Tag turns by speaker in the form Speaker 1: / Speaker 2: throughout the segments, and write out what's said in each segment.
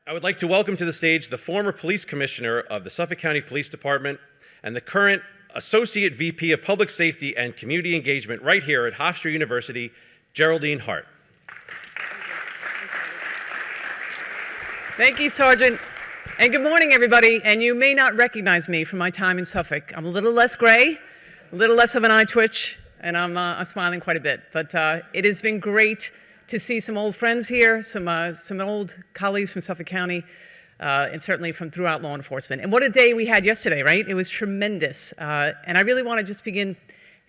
Speaker 1: I would like to welcome to the stage the former police commissioner of the Suffolk County Police Department and the current Associate VP of Public Safety and Community Engagement right here at Hofstra University, Geraldine Hart.
Speaker 2: Thank you, Sergeant. And good morning, everybody. And you may not recognize me from my time in Suffolk. I'm a little less gray, a little less of an eye twitch, and I'm smiling quite a bit. But it has been great to see some old friends here, some old colleagues from Suffolk County, and certainly from throughout law enforcement. And what a day we had yesterday, right? It was tremendous. And I really want to just begin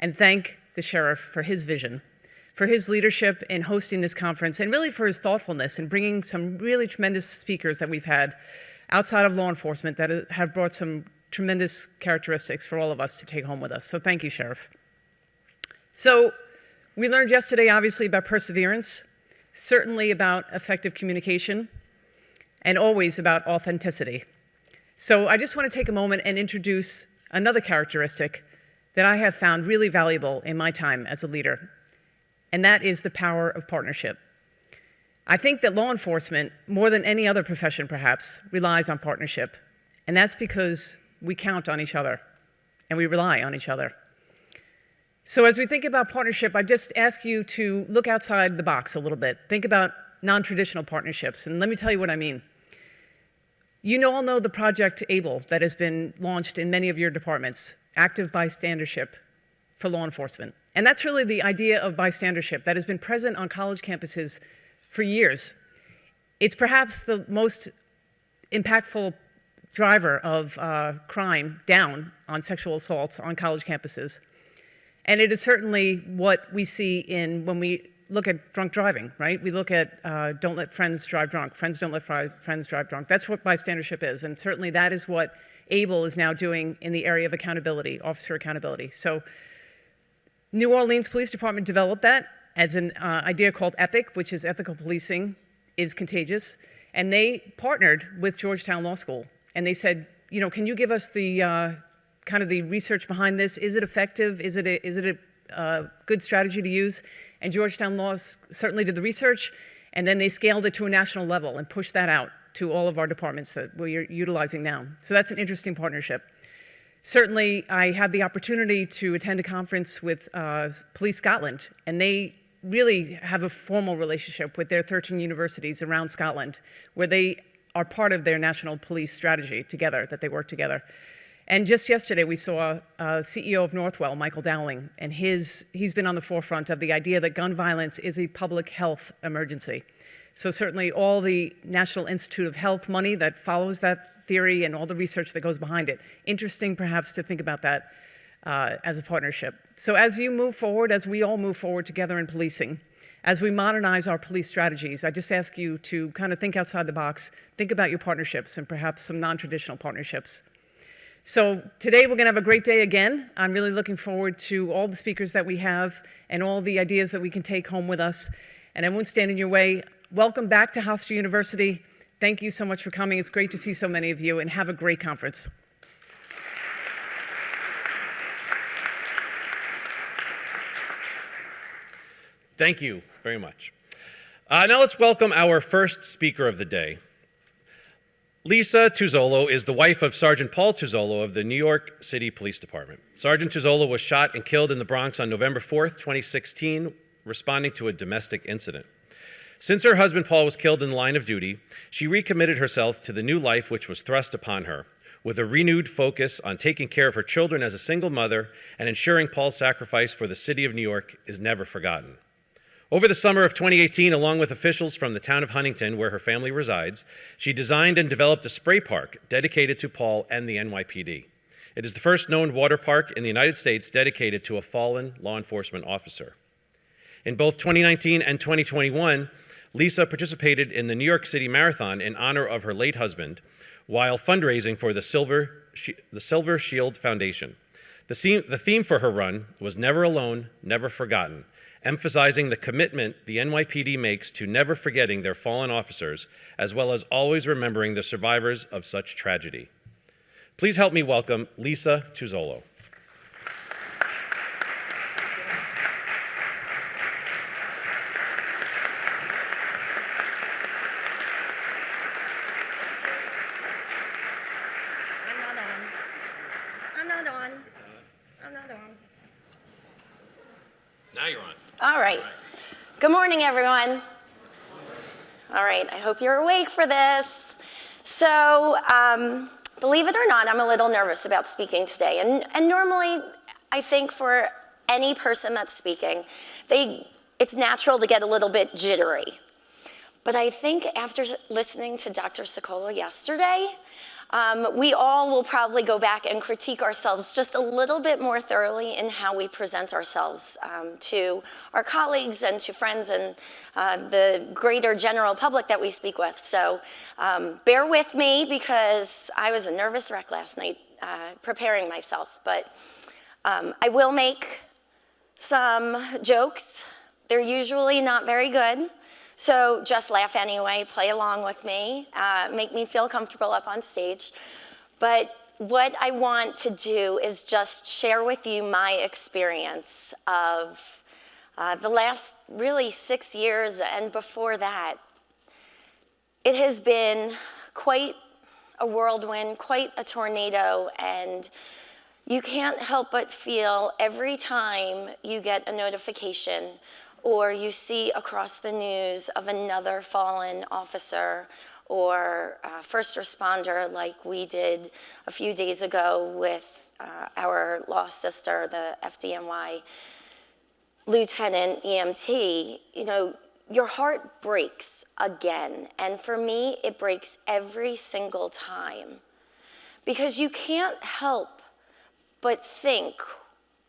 Speaker 2: and thank the sheriff for his vision, for his leadership in hosting this conference, and really for his thoughtfulness in bringing some really tremendous speakers that we've had outside of law enforcement that have brought some tremendous characteristics for all of us to take home with us. So thank you, Sheriff. So we learned yesterday, obviously, about perseverance, certainly about effective communication, and always about authenticity. So I just want to take a moment and introduce another characteristic that I have found really valuable in my time as a leader, and that is the power of partnership. I think that law enforcement, more than any other profession perhaps, relies on partnership, and that's because we count on each other, and we rely on each other. So as we think about partnership, I just ask you to look outside the box a little bit. Think about non-traditional partnerships, and let me tell you what I mean. You all know the Project ABLE that has been launched in many of your departments, active bystandership for law enforcement. And that's really the idea of bystandership that has been present on college campuses for years. It's perhaps the most impactful driver of crime down on sexual assaults on college campuses. And it is certainly what we see when we look at drunk driving, right? We look at don't let friends drive drunk. Friends don't let friends drive drunk. That's what bystandership is. And certainly that is what ABLE is now doing in the area of accountability, officer accountability. So New Orleans Police Department developed that as an idea called EPIC, which is Ethical Policing is Contagious. And they partnered with Georgetown Law School. And they said, can you give us the kind of the research behind this? Is it effective? Is it a good strategy to use? And Georgetown Law certainly did the research, and then they scaled it to a national level and pushed that out to all of our departments that we're utilizing now. So that's an interesting partnership. Certainly, I had the opportunity to attend a conference with Police Scotland, and they really have a formal relationship with their 13 universities around Scotland, where they are part of their national police strategy together, that they work together. And just yesterday, we saw CEO of Northwell, Michael Dowling, and he's been on the forefront of the idea that gun violence is a public health emergency. So certainly all the National Institute of Health money that follows that theory and all the research that goes behind it. Interesting, perhaps, to think about that as a partnership. So as you move forward, as we all move forward together in policing, as we modernize our police strategies, I just ask you to kind of think outside the box, think about your partnerships and perhaps some non-traditional partnerships. So today we're going to have a great day again. I'm really looking forward to all the speakers that we have and all the ideas that we can take home with us. And I won't stand in your way. Welcome back to Hofstra University. Thank you so much for coming. It's great to see so many of you, and have a great conference.
Speaker 1: Thank you very much. Now let's welcome our first speaker of the day. Lisa Tuzzolo is the wife of Sergeant Paul Tuzzolo of the New York City Police Department. Sergeant Tuzzolo was shot and killed in the Bronx on November 4th, 2016, responding to a domestic incident. Since her husband Paul was killed in the line of duty, she recommitted herself to the new life which was thrust upon her, with a renewed focus on taking care of her children as a single mother and ensuring Paul's sacrifice for the city of New York is never forgotten. Over the summer of 2018, along with officials from the town of Huntington, where her family resides, she designed and developed a spray park dedicated to Paul and the NYPD. It is the first known water park in the United States dedicated to a fallen law enforcement officer. In both 2019 and 2021, Lisa participated in the New York City Marathon in honor of her late husband, while fundraising for the Silver Shield Foundation. The theme for her run was Never Alone, Never Forgotten, emphasizing the commitment the NYPD makes to never forgetting their fallen officers, as well as always remembering the survivors of such tragedy. Please help me welcome Lisa Tuzzolo.
Speaker 3: All right. Good morning, everyone. All right, I hope you're awake for this. So, believe it or not, I'm a little nervous about speaking today. And normally, I think for any person that's speaking, it's natural to get a little bit jittery. But I think after listening to Dr. Ciccolo yesterday, we all will probably go back and critique ourselves just a little bit more thoroughly in how we present ourselves to our colleagues and to friends and the greater general public that we speak with. So bear with me because I was a nervous wreck last night preparing myself. But I will make some jokes. They're usually not very good. So just laugh anyway, play along with me, make me feel comfortable up on stage. But what I want to do is just share with you my experience of the last really 6 years and before that. It has been quite a whirlwind, quite a tornado, and you can't help but feel every time you get a notification or you see across the news of another fallen officer or first responder like we did a few days ago with our lost sister, the FDNY lieutenant EMT, you know, your heart breaks again. And for me, it breaks every single time because you can't help but think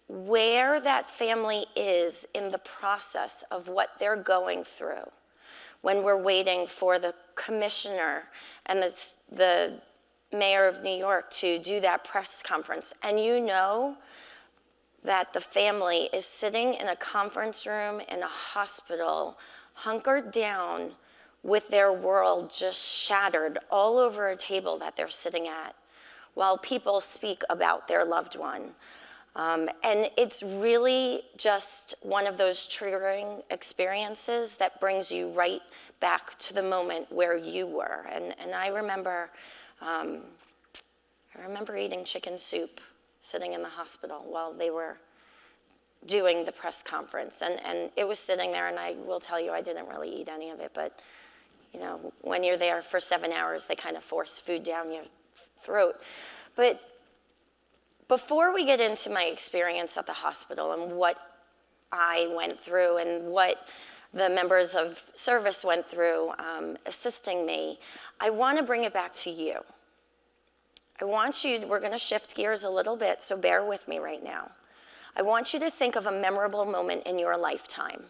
Speaker 3: where that family is in the process of what they're going through when we're waiting for the commissioner and the mayor of New York to do that press conference. And you know that the family is sitting in a conference room in a hospital, hunkered down with their world just shattered all over a table that they're sitting at while people speak about their loved one. And it's really just one of those triggering experiences that brings you right back to the moment where you were. And I remember eating chicken soup sitting in the hospital while they were doing the press conference. And it was sitting there, and I will tell you, I didn't really eat any of it. But, you know, when you're there for 7 hours, they kind of force food down your throat. But before we get into my experience at the hospital and what I went through and what the members of service went through assisting me, I want to bring it back to you. We're going to shift gears a little bit, so bear with me right now. I want you to think of a memorable moment in your lifetime.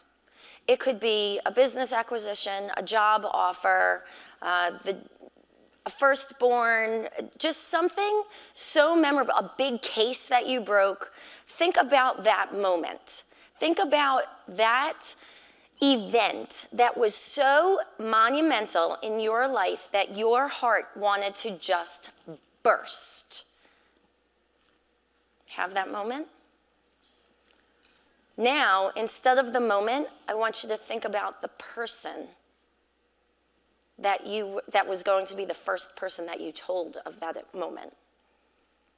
Speaker 3: It could be a business acquisition, a job offer, a firstborn, just something so memorable, a big case that you broke. Think about that moment. Think about that event that was so monumental in your life that your heart wanted to just burst. Have that moment? Now, instead of the moment, I want you to think about the person that was going to be the first person that you told of that moment.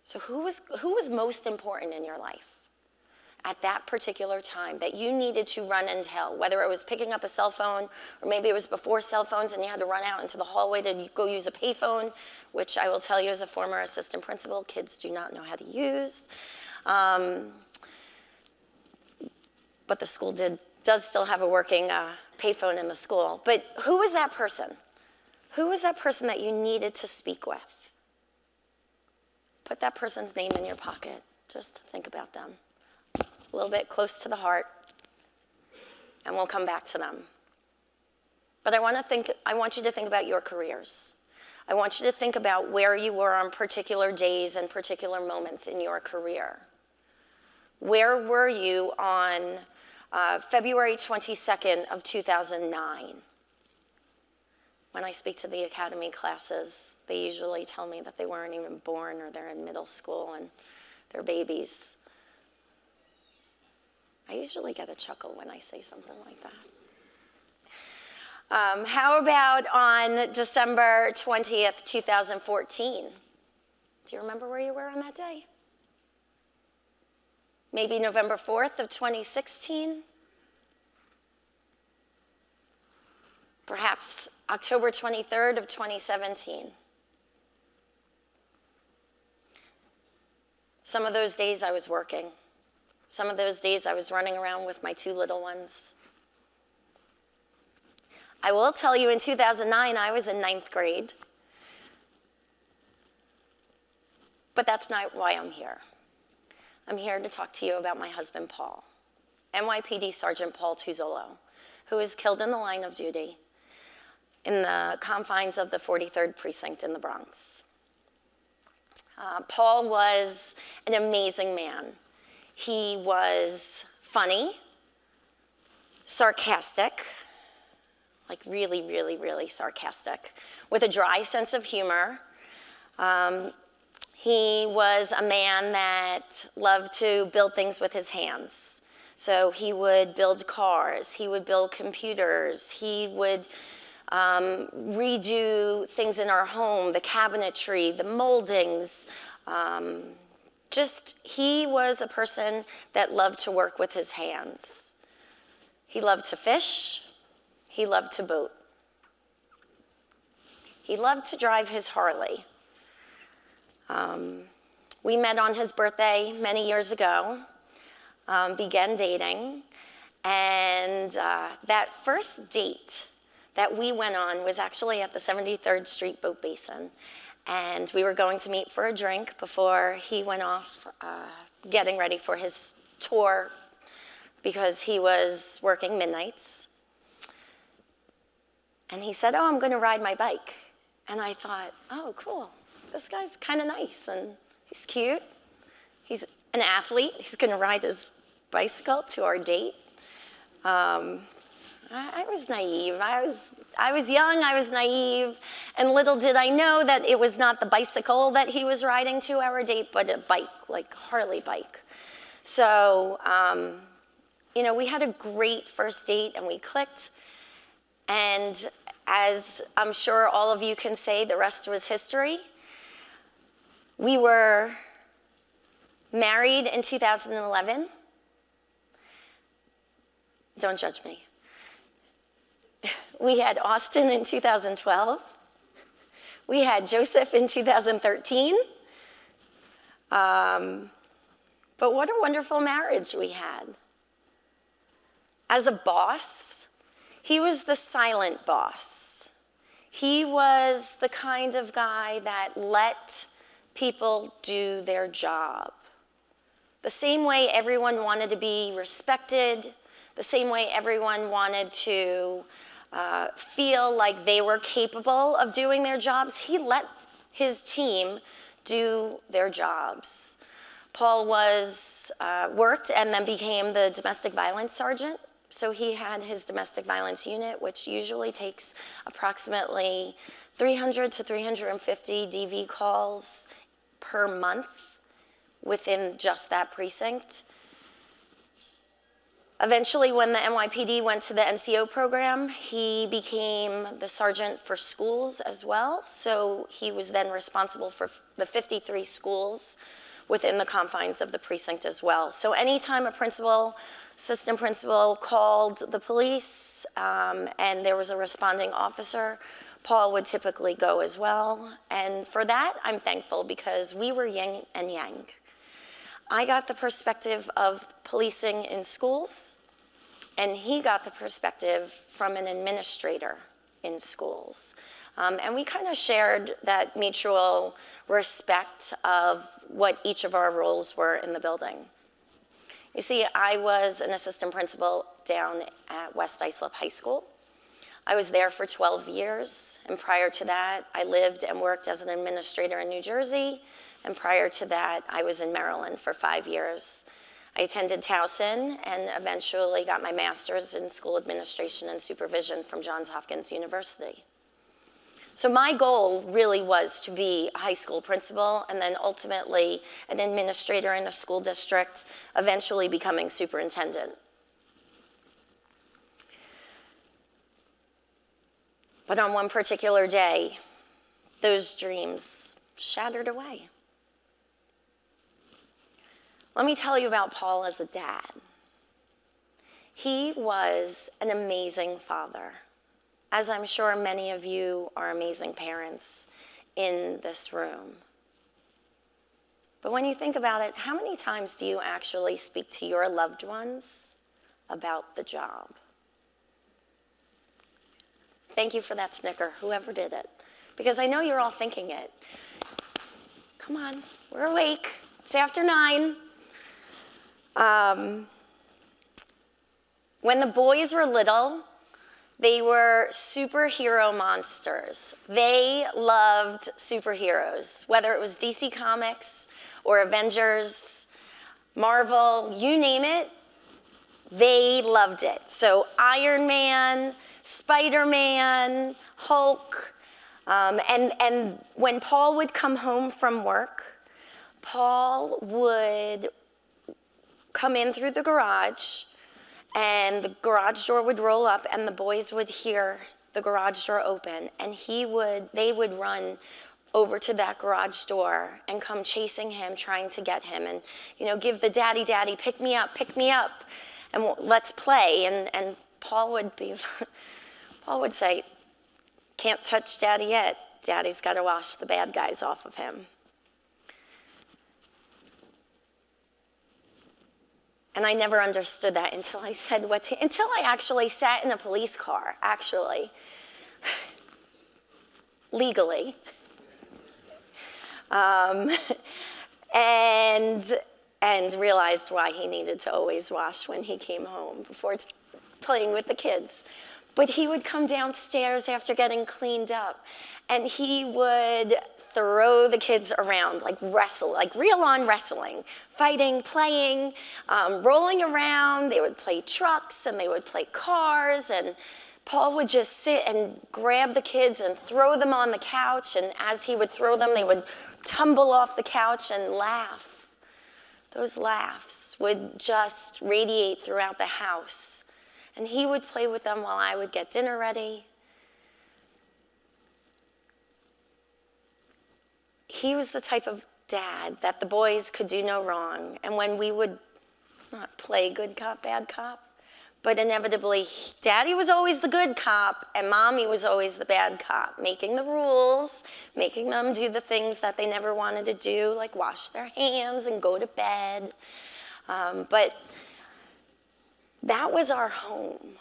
Speaker 3: So who was most important in your life at that particular time that you needed to run and tell, whether it was picking up a cell phone or maybe it was before cell phones and you had to run out into the hallway to go use a payphone, which I will tell you as a former assistant principal, kids do not know how to use. But the school does still have a working payphone in the school. But who was that person? Who was that person that you needed to speak with? Put that person's name in your pocket. Just think about them. A little bit close to the heart, and we'll come back to them. But I want you to think about your careers. I want you to think about where you were on particular days and particular moments in your career. Where were you on February 22nd of 2009? When I speak to the academy classes, they usually tell me that they weren't even born or they're in middle school and they're babies. I usually get a chuckle when I say something like that. How about on December 20th, 2014? Do you remember where you were on that day? Maybe November 4th of 2016? perhaps October 23rd of 2017. Some of those days I was working. Some of those days I was running around with my 2 little ones. I will tell you, in 2009, I was in 9th grade. But that's not why I'm here. I'm here to talk to you about my husband, Paul, NYPD Sergeant Paul Tuzzolo, who was killed in the line of duty in the confines of the 43rd Precinct in the Bronx. Paul was an amazing man. He was funny, sarcastic, like really, really, really sarcastic, with a dry sense of humor. He was a man that loved to build things with his hands. So he would build cars, he would build computers, he would redo things in our home, the cabinetry, the moldings. He was a person that loved to work with his hands. He loved to fish, he loved to boat. He loved to drive his Harley. We met on his birthday many years ago, began dating, and that first date that we went on was actually at the 73rd Street Boat Basin. And we were going to meet for a drink before he went off getting ready for his tour because he was working midnights. And he said, "Oh, I'm going to ride my bike." And I thought, oh, cool. This guy's kind of nice and he's cute. He's an athlete. He's going to ride his bicycle to our date. I was naive. I was young, I was naive, and little did I know that it was not the bicycle that he was riding to our date, but a bike, like Harley bike. So, we had a great first date and we clicked. And as I'm sure all of you can say, the rest was history. We were married in 2011. Don't judge me. We had Austin in 2012. We had Joseph in 2013. But what a wonderful marriage we had. As a boss, he was the silent boss. He was the kind of guy that let people do their job. The same way everyone wanted to be respected, the same way everyone wanted to feel like they were capable of doing their jobs, he let his team do their jobs. Paul worked and then became the domestic violence sergeant. So he had his domestic violence unit, which usually takes approximately 300 to 350 DV calls per month within just that precinct. Eventually, when the NYPD went to the NCO program, he became the sergeant for schools as well. So he was then responsible for the 53 schools within the confines of the precinct as well. So anytime a principal, assistant principal called the police and there was a responding officer, Paul would typically go as well. And for that, I'm thankful because we were yin and yang. I got the perspective of policing in schools, and he got the perspective from an administrator in schools. And we kind of shared that mutual respect of what each of our roles were in the building. You see, I was an assistant principal down at West Islip High School. I was there for 12 years, and prior to that, I lived and worked as an administrator in New Jersey, and prior to that, I was in Maryland for 5 years. I attended Towson and eventually got my master's in school administration and supervision from Johns Hopkins University. So my goal really was to be a high school principal and then ultimately an administrator in a school district, eventually becoming superintendent. But on one particular day, those dreams shattered away. Let me tell you about Paul as a dad. He was an amazing father. as I'm sure many of you are amazing parents in this room. But when you think about it, how many times do you actually speak to your loved ones about the job? Thank you for that snicker, whoever did it, because I know you're all thinking it. Come on, we're awake. It's after 9. When the boys were little, they were superhero monsters. They loved superheroes, whether it was DC Comics or Avengers, Marvel, you name it, they loved it. So Iron Man, Spider-Man, Hulk, and when Paul would come home from work, Paul would come in through the garage, and the garage door would roll up, and the boys would hear the garage door open, and they would run over to that garage door and come chasing him, trying to get him, and give the daddy, pick me up, and let's play. And Paul would say, can't touch Daddy yet. Daddy's got to wash the bad guys off of him. And I never understood that until I actually sat in a police car, legally. And realized why he needed to always wash when he came home before playing with the kids. But he would come downstairs after getting cleaned up, and he would throw the kids around, like wrestle, like real-on wrestling, fighting, playing, rolling around. They would play trucks, and they would play cars, and Paul would just sit and grab the kids and throw them on the couch, and as he would throw them, they would tumble off the couch and laugh. Those laughs would just radiate throughout the house. And he would play with them while I would get dinner ready. He was the type of dad that the boys could do no wrong. And when we would not play good cop, bad cop, but inevitably, Daddy was always the good cop, and Mommy was always the bad cop, making the rules, making them do the things that they never wanted to do, like wash their hands and go to bed. But that was our home.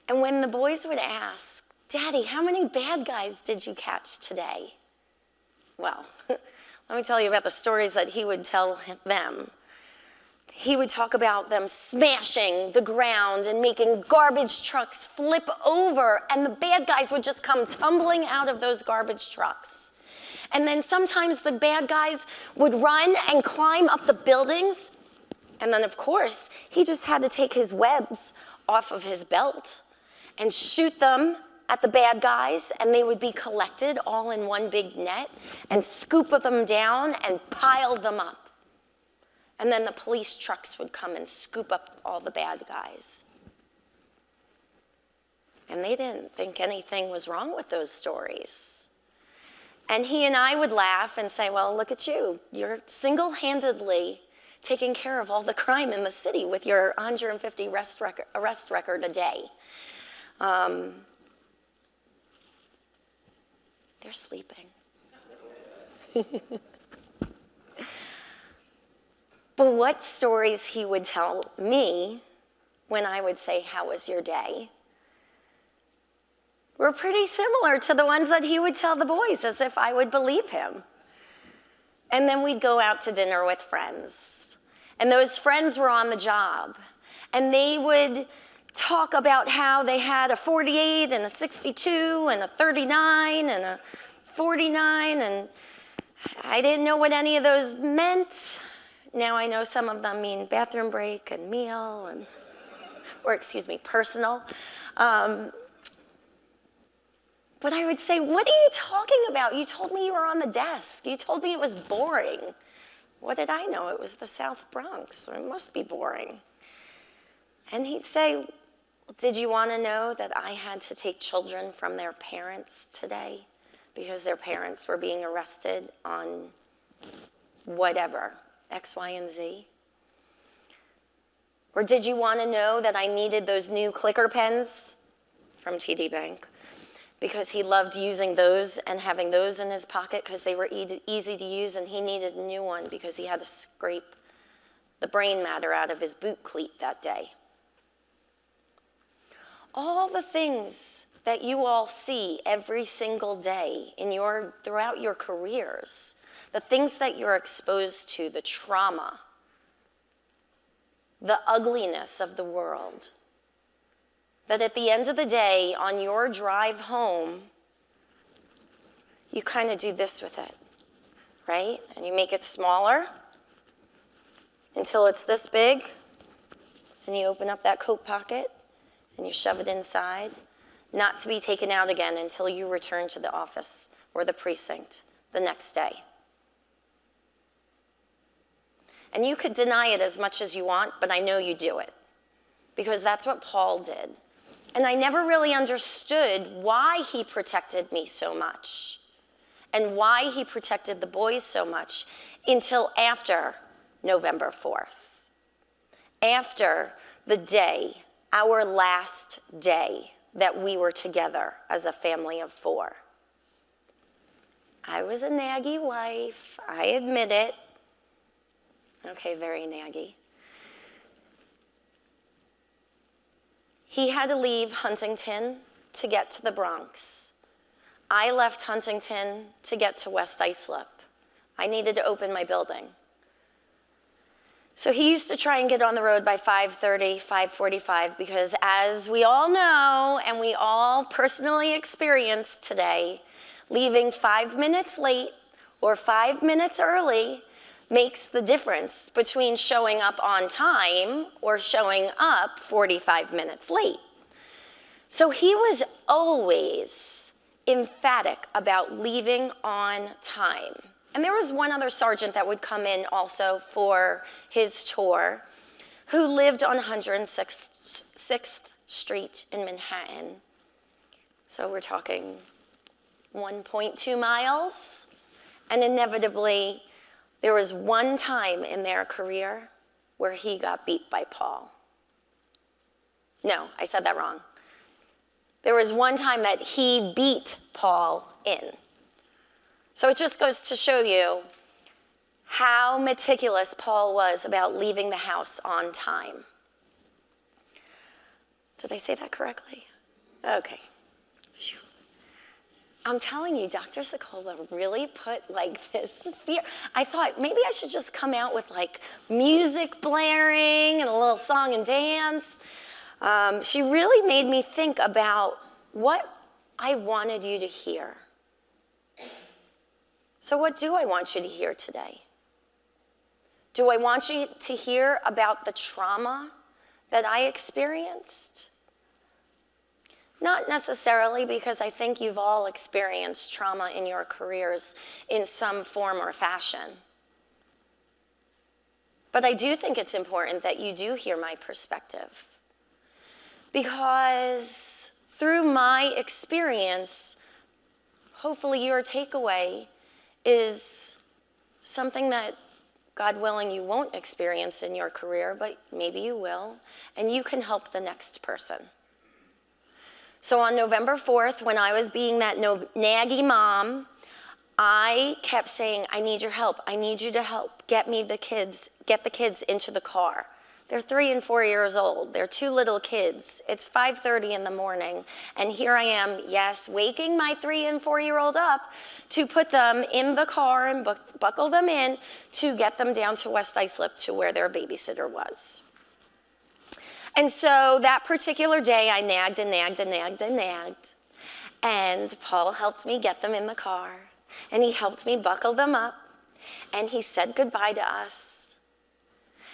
Speaker 3: And when the boys would ask, Daddy, how many bad guys did you catch today? Well, let me tell you about the stories that he would tell them. He would talk about them smashing the ground and making garbage trucks flip over, and the bad guys would just come tumbling out of those garbage trucks. And then sometimes the bad guys would run and climb up the buildings, and then of course, he just had to take his webs off of his belt and shoot them at the bad guys, and they would be collected all in one big net and scoop them down and pile them up. And then the police trucks would come and scoop up all the bad guys. And they didn't think anything was wrong with those stories. And he and I would laugh and say, well, look at you. You're single-handedly taking care of all the crime in the city with your 150 arrest record a day. They're sleeping. But what stories he would tell me when I would say, how was your day? Were pretty similar to the ones that he would tell the boys, as if I would believe him. And then we'd go out to dinner with friends. And those friends were on the job. And they would talk about how they had a 48 and a 62 and a 39 and a 49. And I didn't know what any of those meant. Now I know some of them mean bathroom break and meal, and, personal. But I would say, what are you talking about? You told me you were on the desk. You told me it was boring. What did I know? It was the South Bronx, so it must be boring. And he'd say, well, did you want to know that I had to take children from their parents today because their parents were being arrested on whatever, X, Y, and Z? Or did you want to know that I needed those new clicker pens from TD Bank because he loved using those and having those in his pocket because they were easy to use, and he needed a new one because he had to scrape the brain matter out of his boot cleat that day. All the things that you all see every single day throughout your careers, the things that you're exposed to, the trauma, the ugliness of the world, that at the end of the day, on your drive home, you kind of do this with it, right? And you make it smaller until it's this big, and you open up that coat pocket, and you shove it inside, not to be taken out again until you return to the office or the precinct the next day. And you could deny it as much as you want, but I know you do it, because that's what Paul did. And I never really understood why he protected me so much and why he protected the boys so much until after November 4th, after the day, our last day that we were together as a family of 4. I was a naggy wife, I admit it. Okay, very naggy. He had to leave Huntington to get to the Bronx. I left Huntington to get to West Islip. I needed to open my building. So he used to try and get on the road by 5:30, 5:45, because as we all know, and we all personally experienced today, leaving 5 minutes late or 5 minutes early makes the difference between showing up on time or showing up 45 minutes late. So he was always emphatic about leaving on time. And there was one other sergeant that would come in also for his tour who lived on 106th Street in Manhattan. So we're talking 1.2 miles. And inevitably, there was one time in their career where he got beat by Paul. No, I said that wrong. There was one time that he beat Paul in. So it just goes to show you how meticulous Paul was about leaving the house on time. Did I say that correctly? Okay. Phew. I'm telling you, Dr. Sokola really put like this fear. I thought maybe I should just come out with like music blaring and a little song and dance. She really made me think about what I wanted you to hear. So what do I want you to hear today? Do I want you to hear about the trauma that I experienced? Not necessarily, because I think you've all experienced trauma in your careers in some form or fashion. But I do think it's important that you do hear my perspective. Because through my experience, hopefully your takeaway is something that, God willing, you won't experience in your career, but maybe you will, and you can help the next person. So on November 4th, when I was being that naggy mom, I kept saying, I need your help. I need you to help. Get the kids into the car. They're 3 and 4 years old. They're 2 little kids. It's 5:30 in the morning. And here I am, yes, waking my 3 and 4-year-old up to put them in the car and buckle them in to get them down to West Islip to where their babysitter was. And so that particular day, I nagged and nagged and nagged and nagged. And Paul helped me get them in the car. And he helped me buckle them up. And he said goodbye to us.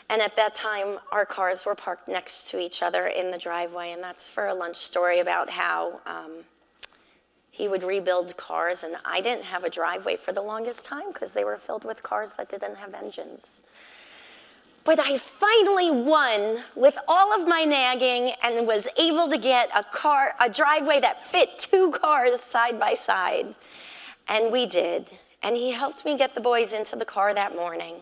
Speaker 3: And at that time, our cars were parked next to each other in the driveway. And that's for a lunch story about how he would rebuild cars. And I didn't have a driveway for the longest time because they were filled with cars that didn't have engines. But I finally won with all of my nagging and was able to get a driveway that fit 2 cars side by side. And we did. And he helped me get the boys into the car that morning.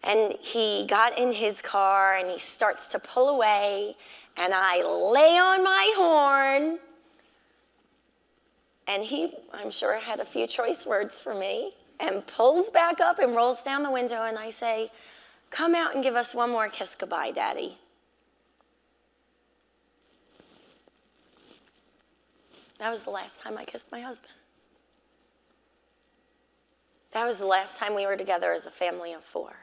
Speaker 3: And he got in his car and he starts to pull away. And I lay on my horn, and he, I'm sure, had a few choice words for me, and pulls back up and rolls down the window, and I say, "Come out and give us one more kiss goodbye, Daddy." That was the last time I kissed my husband. That was the last time we were together as a family of 4.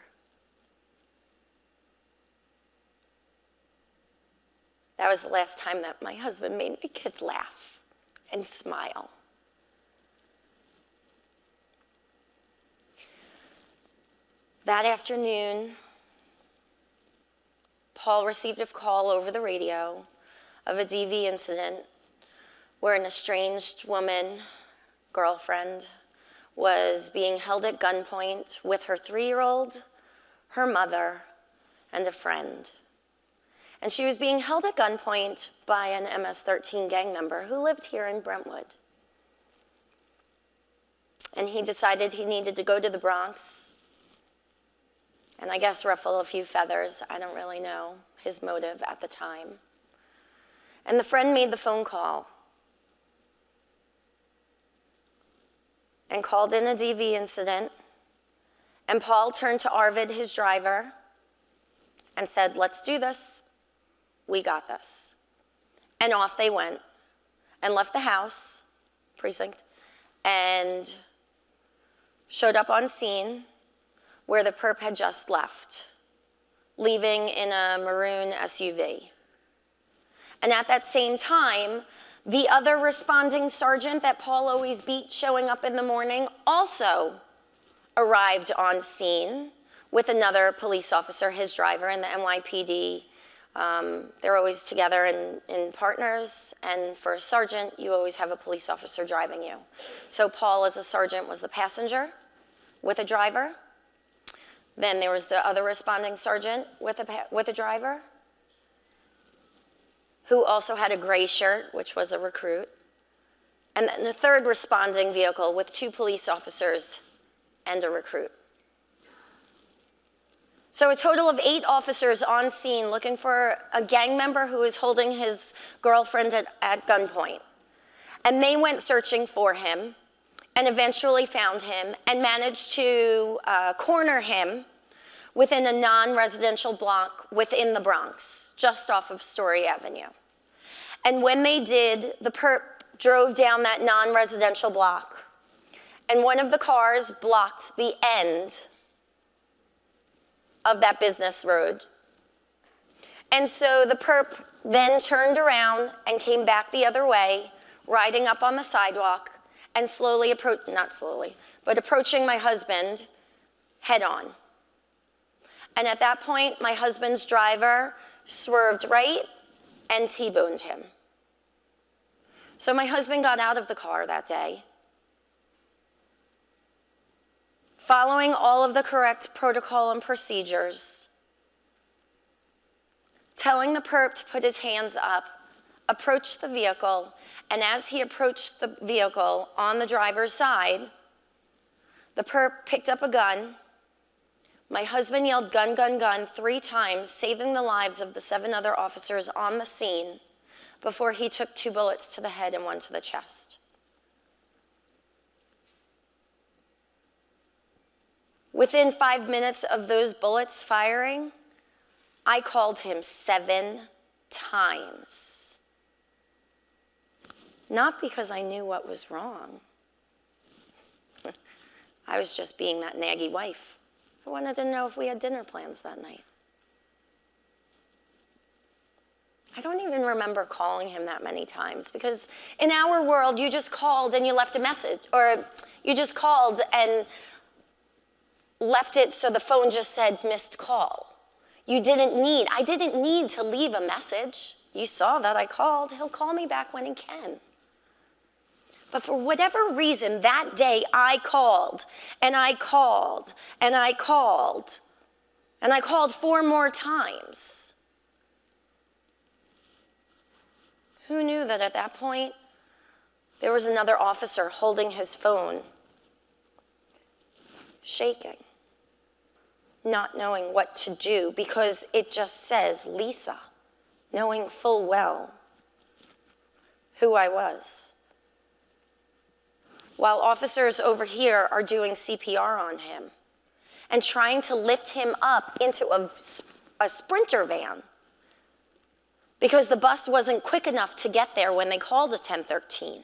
Speaker 3: That was the last time that my husband made my kids laugh and smile. That afternoon, Paul received a call over the radio of a DV incident where an estranged woman, girlfriend, was being held at gunpoint with her 3-year-old, her mother, and a friend. And she was being held at gunpoint by an MS-13 gang member who lived here in Brentwood. And he decided he needed to go to the Bronx and I guess ruffle a few feathers. I don't really know his motive at the time. And the friend made the phone call and called in a DV incident. And Paul turned to Arvid, his driver, and said, "Let's do this. We got this." And off they went and left the house, precinct, and showed up on scene where the perp had just left, leaving in a maroon SUV. And at that same time, the other responding sergeant that Paul always beat showing up in the morning also arrived on scene with another police officer, his driver, and the NYPD. They're always together in partners, and for a sergeant, you always have a police officer driving you. So Paul, as a sergeant, was the passenger with a driver. Then there was the other responding sergeant with a driver, who also had a gray shirt, which was a recruit. And then the third responding vehicle with 2 police officers and a recruit. So a total of 8 officers on scene looking for a gang member who was holding his girlfriend at gunpoint. And they went searching for him and eventually found him and managed to corner him within a non-residential block within the Bronx, just off of Story Avenue. And when they did, the perp drove down that non-residential block, and one of the cars blocked the end of that business road. And so the perp then turned around and came back the other way, riding up on the sidewalk and slowly approaching my husband head on. And at that point, my husband's driver swerved right and T-boned him. So my husband got out of the car that day, following all of the correct protocol and procedures, telling the perp to put his hands up, approached the vehicle, and as he approached the vehicle on the driver's side, the perp picked up a gun. My husband yelled, "Gun, gun, gun," 3 times, saving the lives of the 7 other officers on the scene before he took 2 bullets to the head and 1 to the chest. Within 5 minutes of those bullets firing, I called him 7 times. Not because I knew what was wrong. I was just being that naggy wife. I wanted to know if we had dinner plans that night. I don't even remember calling him that many times, because in our world, you just called and you left a message, or you just called and left it so the phone just said missed call. I didn't need to leave a message. You saw that I called. He'll call me back when he can. But for whatever reason, that day I called, and I called, and I called, and I called 4 more times. Who knew that at that point, there was another officer holding his phone, shaking, not knowing what to do, because it just says Lisa, knowing full well who I was, while officers over here are doing CPR on him and trying to lift him up into a Sprinter van because the bus wasn't quick enough to get there when they called a 1013.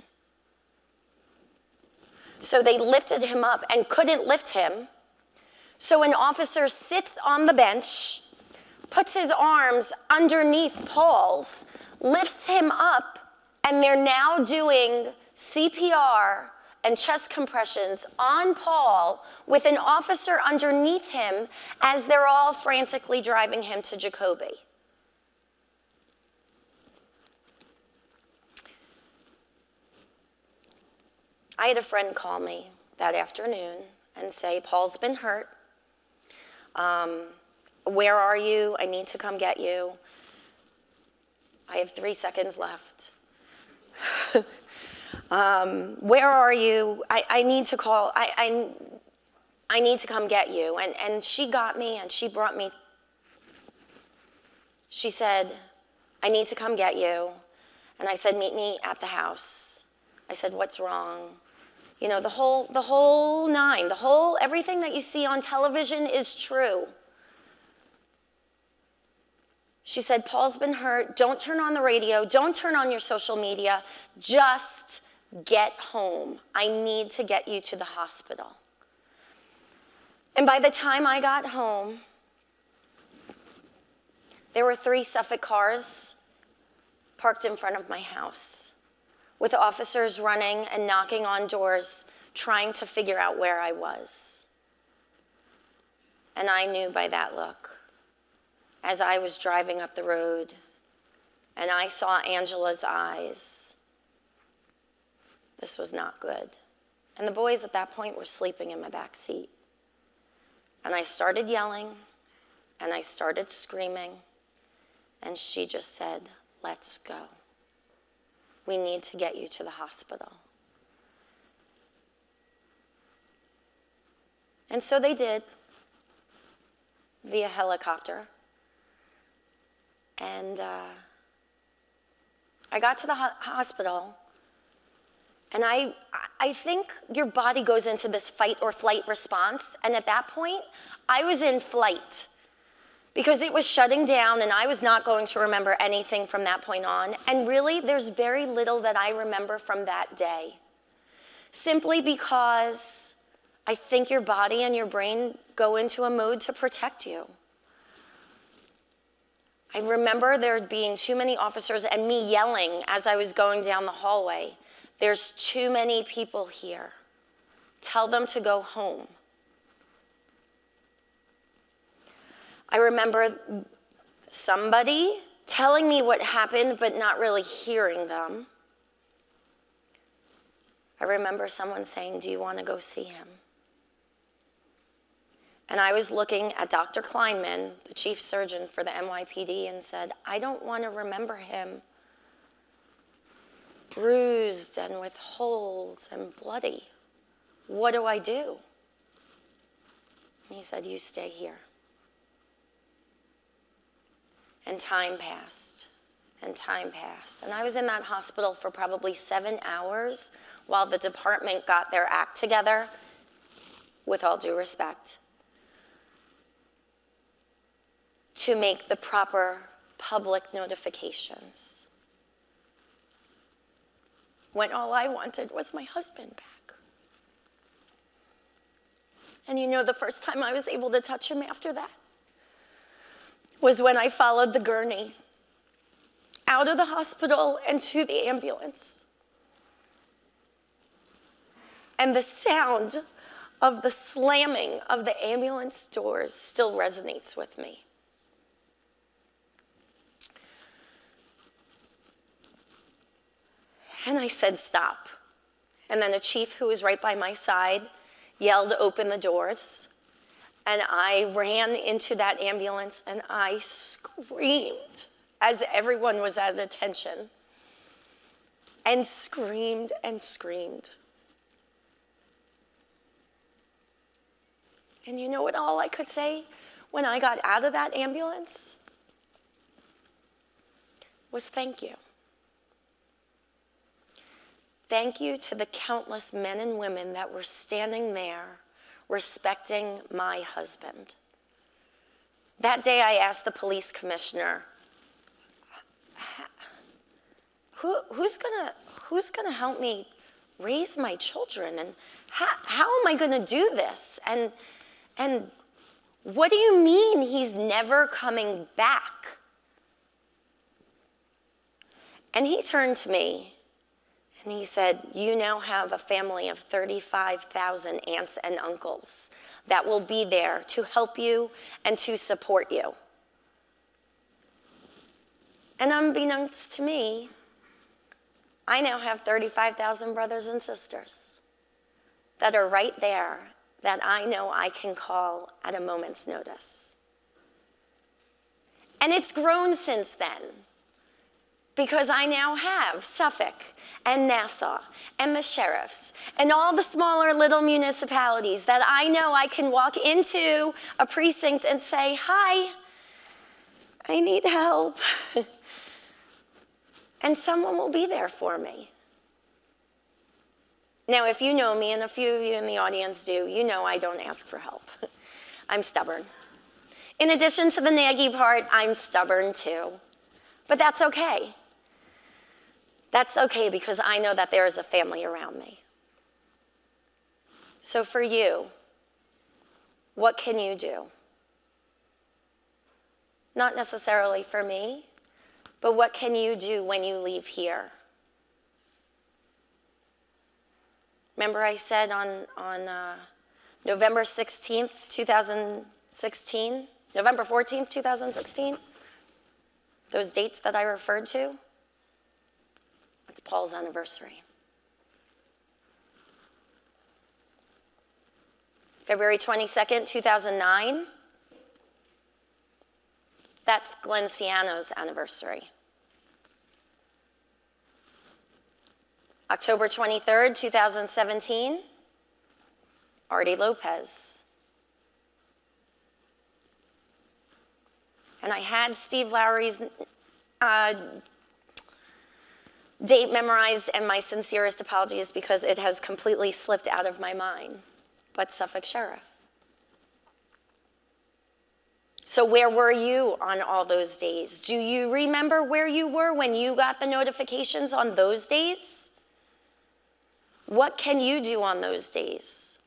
Speaker 3: So they lifted him up and couldn't lift him. So an officer sits on the bench, puts his arms underneath Paul's, lifts him up, and they're now doing CPR and chest compressions on Paul with an officer underneath him as they're all frantically driving him to Jacoby. I had a friend call me that afternoon and say, Paul's been hurt. Where are you? I need to come get you. I have 3 seconds left. Where are you? I need to call. I need to come get you. And she got me and she brought me. She said, I need to come get you. And I said, meet me at the house. I said, what's wrong? You know, the whole nine, everything that you see on television is true. She said, Paul's been hurt. Don't turn on the radio. Don't turn on your social media. Just get home. I need to get you to the hospital. And by the time I got home, there were 3 Suffolk cars parked in front of my house, with officers running and knocking on doors, trying to figure out where I was. And I knew by that look, as I was driving up the road, and I saw Angela's eyes, this was not good. And the boys at that point were sleeping in my back seat. And I started yelling, and I started screaming, and she just said, let's go. We need to get you to the hospital. And so they did, via helicopter. And I got to the hospital, and I think your body goes into this fight or flight response, and at that point, I was in flight, because it was shutting down and I was not going to remember anything from that point on. And really, there's very little that I remember from that day. Simply because I think your body and your brain go into a mode to protect you. I remember there being too many officers and me yelling as I was going down the hallway, there's too many people here. Tell them to go home. I remember somebody telling me what happened, but not really hearing them. I remember someone saying, do you want to go see him? And I was looking at Dr. Kleinman, the chief surgeon for the NYPD, and said, I don't want to remember him bruised and with holes and bloody. What do I do? And he said, you stay here. And time passed, and time passed. And I was in that hospital for probably 7 hours while the department got their act together, with all due respect, to make the proper public notifications, when all I wanted was my husband back. And you know, the first time I was able to touch him after that was when I followed the gurney out of the hospital and to the ambulance. And the sound of the slamming of the ambulance doors still resonates with me. And I said, stop. And then a chief who was right by my side yelled, open the doors. And I ran into that ambulance and I screamed as everyone was at attention. And screamed and screamed. And you know what all I could say when I got out of that ambulance? was thank you. Thank you to the countless men and women that were standing there respecting my husband. That day I asked the police commissioner, who's gonna help me raise my children, and how am I gonna do this? And what do you mean he's never coming back? And he turned to me and he said, you now have a family of 35,000 aunts and uncles that will be there to help you and to support you. And unbeknownst to me, I now have 35,000 brothers and sisters that are right there that I know I can call at a moment's notice. And it's grown since then, because I now have Suffolk and Nassau and the sheriffs and all the smaller little municipalities that I know I can walk into a precinct and say, hi, I need help. And someone will be there for me. Now, if you know me, and a few of you in the audience do, you know I don't ask for help. I'm stubborn. In addition to the naggy part, I'm stubborn too. But that's okay. That's okay, because I know that there is a family around me. So for you, what can you do? Not necessarily for me, but what can you do when you leave here? Remember I said on November 16th, 2016, November 14th, 2016, those dates that I referred to? That's Paul's anniversary. February 22nd, 2009, that's Glenn Ciano's anniversary. October 23rd, 2017, Artie Lopez. And I had Steve Lowry's date memorized, and my sincerest apologies because it has completely slipped out of my mind, but Suffolk Sheriff. So where were you on all those days? Do you remember where you were when you got the notifications on those days? What can you do on those days?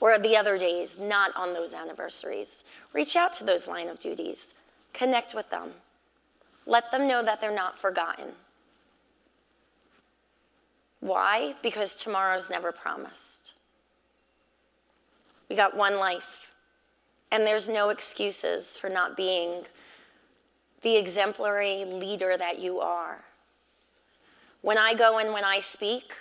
Speaker 3: Or the other days, not on those anniversaries? Reach out to those line of duties. Connect with them. Let them know that they're not forgotten. Why? Because tomorrow's never promised. We got one life, and there's no excuses for not being the exemplary leader that you are. When I go and when I speak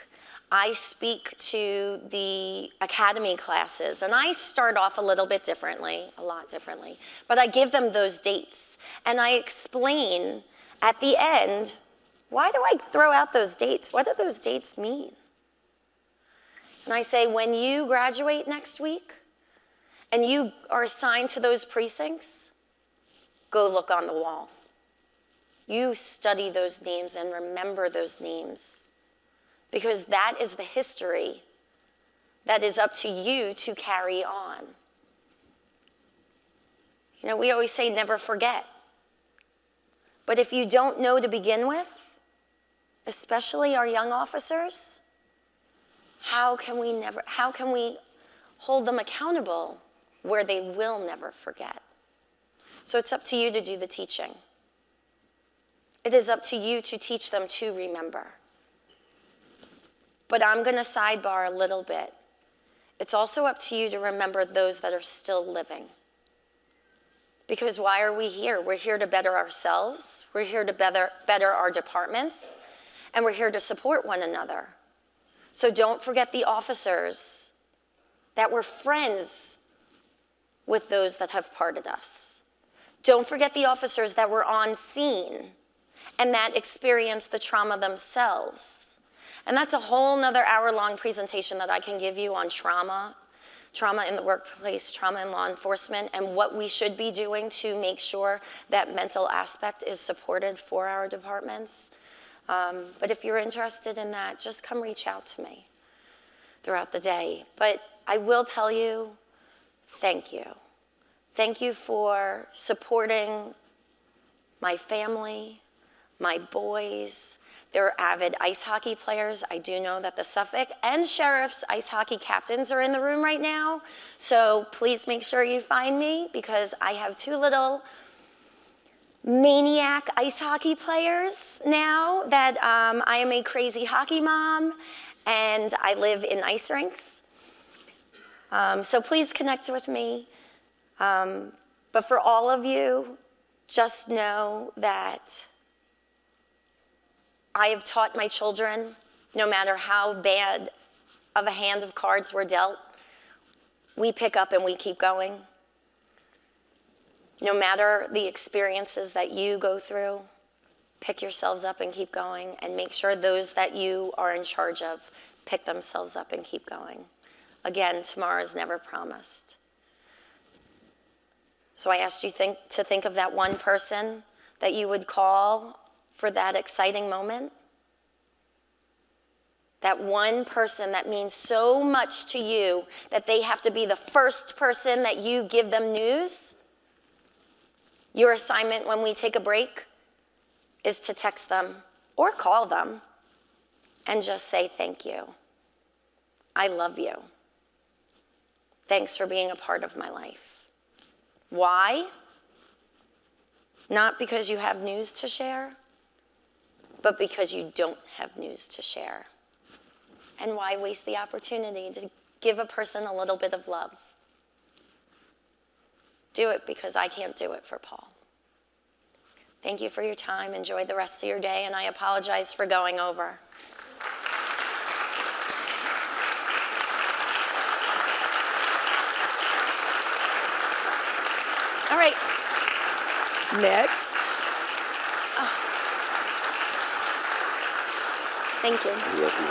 Speaker 3: to the academy classes, and I start off a little bit differently, a lot differently, but I give them those dates, and I explain at the end, why do I throw out those dates? What do those dates mean? And I say, when you graduate next week and you are assigned to those precincts, go look on the wall. You study those names and remember those names, because that is the history that is up to you to carry on. You know, we always say never forget. But if you don't know to begin with, especially our young officers, how can we hold them accountable where they will never forget? So it's up to you to do the teaching. It is up to you to teach them to remember. But I'm going to sidebar a little bit. It's also up to you to remember those that are still living. Because why are we here? We're here to better ourselves. We're here to better our departments. And we're here to support one another. So don't forget the officers that were friends with those that have parted us. Don't forget the officers that were on scene and that experienced the trauma themselves. And that's a whole nother hour-long presentation that I can give you on trauma, trauma in the workplace, trauma in law enforcement, and what we should be doing to make sure that mental aspect is supported for our departments. But if you're interested in that, just come reach out to me throughout the day. But I will tell you, thank you. Thank you for supporting my family, my boys. They're avid ice hockey players. I do know that the Suffolk and Sheriff's ice hockey captains are in the room right now. So please make sure you find me, because I have two little maniac ice hockey players now that I am a crazy hockey mom, and I live in ice rinks. So please connect with me. But for all of you, just know that I have taught my children, no matter how bad of a hand of cards we're dealt, we pick up and we keep going. No matter the experiences that you go through, pick yourselves up and keep going, and make sure those that you are in charge of pick themselves up and keep going. Again, tomorrow is never promised. So I asked you to think of that one person that you would call for that exciting moment. That one person that means so much to you that they have to be the first person that you give them news. Your assignment when we take a break is to text them or call them and just say thank you. I love you. Thanks for being a part of my life. Why? Not because you have news to share, but because you don't have news to share. And why waste the opportunity to give a person a little bit of love? Do it because I can't do it for Paul. Thank you for your time. Enjoy the rest of your day, and I apologize for going over. All right, next. Oh. Thank you.
Speaker 4: You're welcome.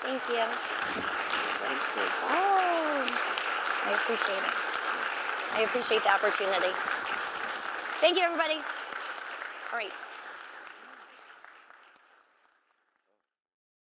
Speaker 3: Thank you. Oh, I appreciate it. I appreciate the opportunity. Thank you, everybody. All right.